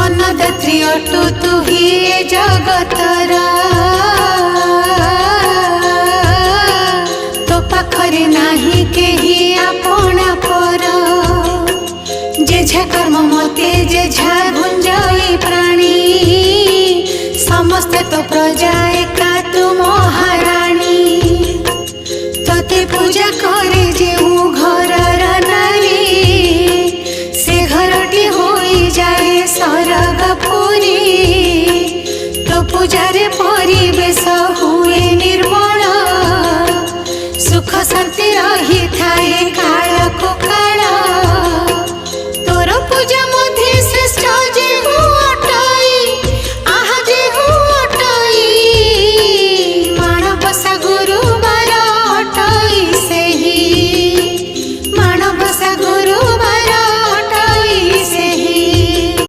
अन्नदात्री अटु तु ही ए जगतर तो पाखरे नाही केही आपणा पर जेझा कर्म मते जेझा गुंजई प्राणी समस्ते तो प्रजा एका तु महाराणी तोते पूजा करे जे घरर नारी से घरटी होई जाए सरगपुरी तो पूजारे